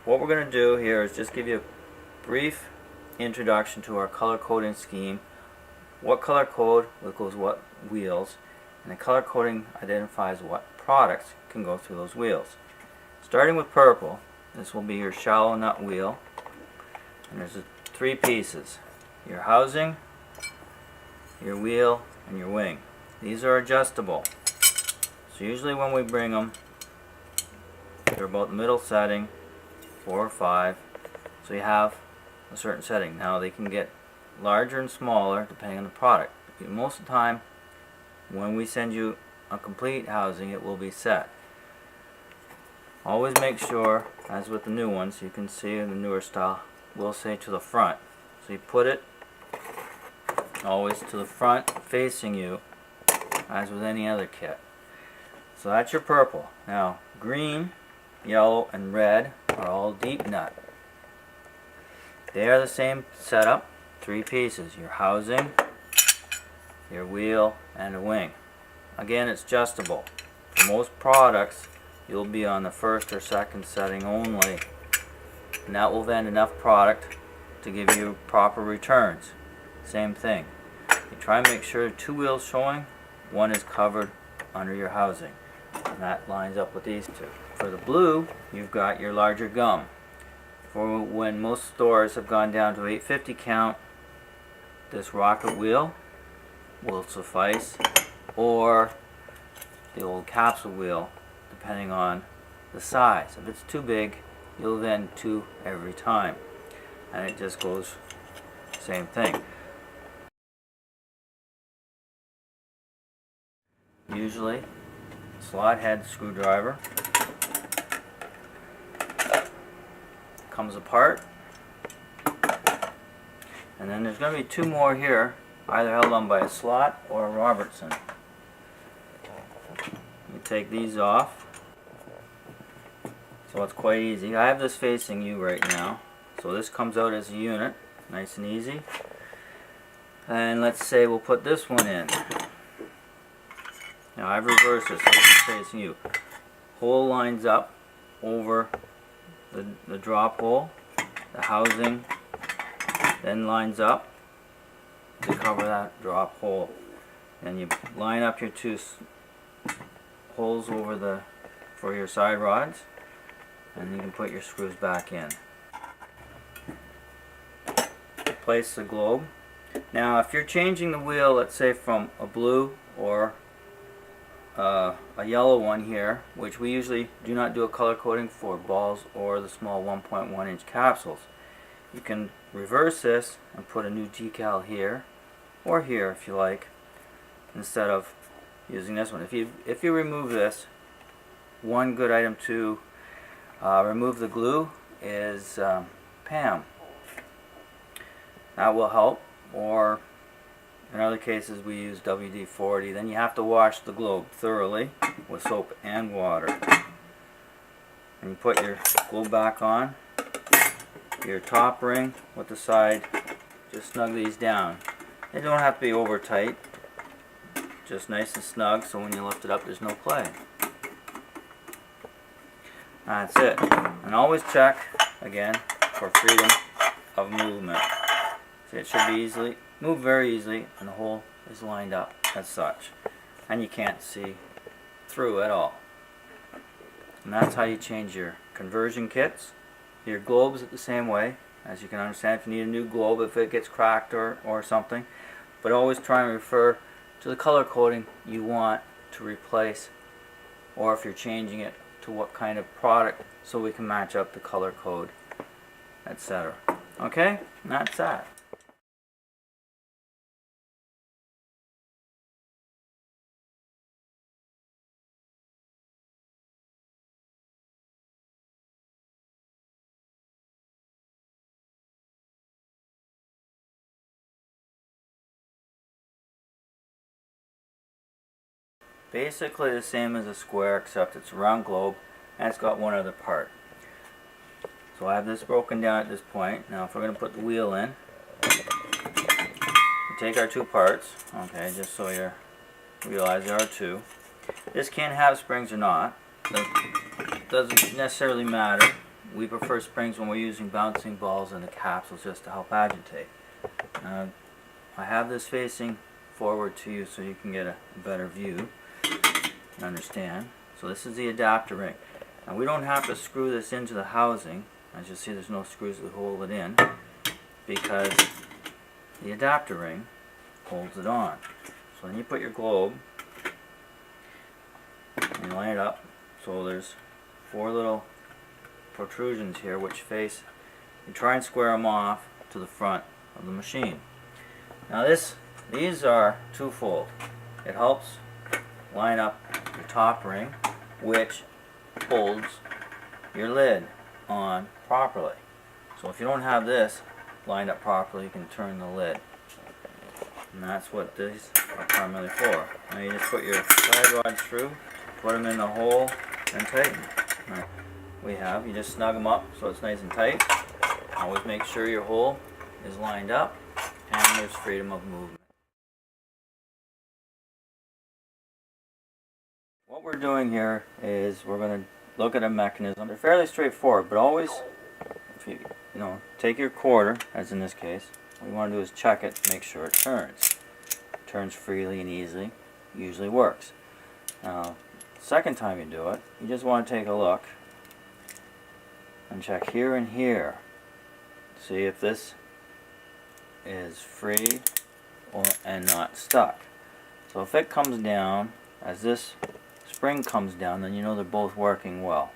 What we're going to do here is just give you a brief introduction to our color coding scheme. What color code goes what wheels, and the color coding identifies what products can go through those wheels. Starting with purple, this will be your shallow nut wheel, and there's three pieces: your housing, your wheel, and your wing. These are adjustable, so usually when we bring them, they're about the middle setting, 4 or 5, so you have a certain setting. Now they can get larger and smaller depending on the product. Most of the time when we send you a complete housing, it will be set. Always make sure, as with the new ones, you can see in the newer style, we'll say to the front. So you put it always to the front facing you, as with any other kit. So that's your purple. Now green, yellow, and red are all deep nut. They are the same setup, 3 pieces: your housing, your wheel, and a wing. Again, it's adjustable. For most products, you'll be on the first or second setting only, and that will vend enough product to give you proper returns. Same thing. You try and make sure 2 wheels showing, 1 is covered under your housing, and that lines up with these 2. For the blue, you've got your larger gum. For when most stores have gone down to 850 count, this rocket wheel will suffice, or the old capsule wheel, depending on the size. If it's too big, you'll vend 2 every time, and it just goes same thing. Usually slot head screwdriver comes apart, and then there's going to be 2 more here, either held on by a slot or a Robertson. You take these off, so it's quite easy. I have this facing you right now, so this comes out as a unit, nice and easy. And let's say we'll put this one in. Now I've reversed this, so this is facing you. Hole lines up over the drop hole. The housing then lines up to cover that drop hole. And you line up your 2 holes over for your side rods, and you can put your screws back in. Place the globe. Now if you're changing the wheel, let's say from a blue or a yellow one here, which we usually do not do a color coding for balls or the small 1.1 inch capsules, you can reverse this and put a new decal here or here if you like, instead of using this one. If you remove this, one good item to remove the glue is PAM. That will help, or in other cases we use WD-40. Then you have to wash the globe thoroughly with soap and water. And you put your globe back on. Your top ring with the side, just snug these down. They don't have to be over tight, just nice and snug, so when you lift it up there's no play. That's it. And always check again for freedom of movement. See, it should be move very easily, and the hole is lined up as such, and you can't see through at all. And that's how you change your conversion kits. Your globes the same way, as you can understand. If you need a new globe, if it gets cracked or something, but always try and refer to the color coding you want to replace, or if you're changing it, to what kind of product, so we can match up the color code, etc. Okay, and that's that. Basically the same as a square, except it's a round globe and it's got one other part. So I have this broken down at this point. Now if we're going to put the wheel in, we take our 2 parts, okay, just so you realize there are 2. This can have springs or not. That doesn't necessarily matter. we prefer springs when we're using bouncing balls in the capsules just to help agitate. I have this facing forward to you so you can get a better view and understand. So this is the adapter ring. Now we don't have to screw this into the housing. As you see, there's no screws to hold it in because the adapter ring holds it on. So then you put your globe and line it up. So there's 4 little protrusions here which face, you try and square them off to the front of the machine. Now these are twofold. It helps line up your top ring, which holds your lid on properly. So if you don't have this lined up properly, you can turn the lid. And that's what these are primarily for. Now you just put your side rods through, put them in the hole, and tighten. Right. You just snug them up so it's nice and tight. Always make sure your hole is lined up and there's freedom of movement. What we're doing here is we're going to look at a mechanism. They're fairly straightforward, but always, if you take your quarter, as in this case, what you want to do is check it, make sure it turns. It turns freely and easily, usually works. Now, second time you do it, you just want to take a look and check here and here. See if this is free and not stuck. So if it comes down, as this spring comes down, then you know they're both working well.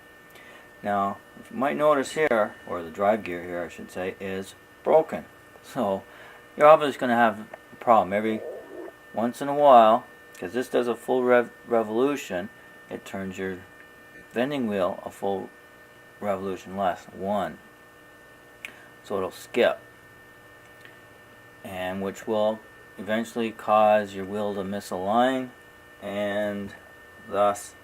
Now, you might notice here, or the drive gear here I should say, is broken. So you're obviously going to have a problem every once in a while, because this does a full revolution. It turns your vending wheel a full revolution less, 1. So it'll skip, and which will eventually cause your wheel to misalign, and thus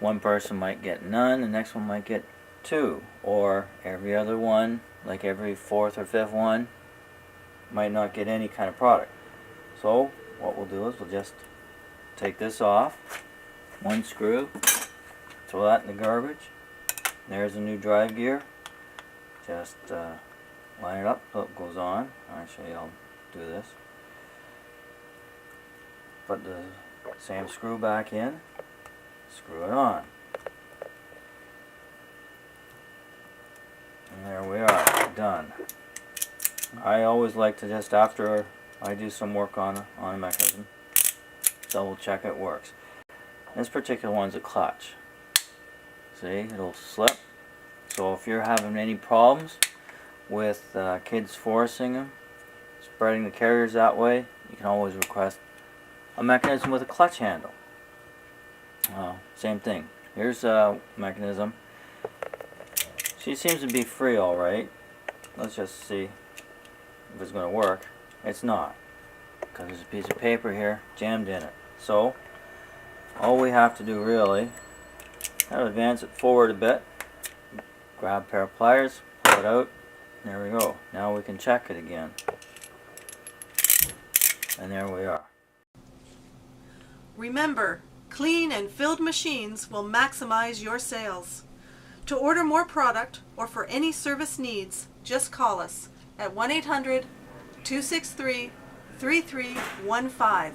one person might get none, the next one might get 2, or every other one, like every 4th or 5th one, might not get any kind of product. So what we'll do is we'll just take this off, 1 screw, throw that in the garbage. There's a new drive gear. Just line it up so it goes on. Actually, I'll do this. Put the same screw back in, screw it on. And there we are, done. I always like to just, after I do some work on a mechanism, double check it works. This particular one's a clutch. See, it'll slip. So if you're having any problems with kids forcing them, spreading the carriers that way, you can always request a mechanism with a clutch handle. Same thing. Here's a mechanism. She seems to be free alright. Let's just see if it's going to work. It's not, because there's a piece of paper here jammed in it. So all we have to do really, I'll advance it forward a bit, grab a pair of pliers, pull it out, there we go. Now we can check it again. And there we are. Remember, clean and filled machines will maximize your sales. To order more product or for any service needs, just call us at 1-800-263-3315.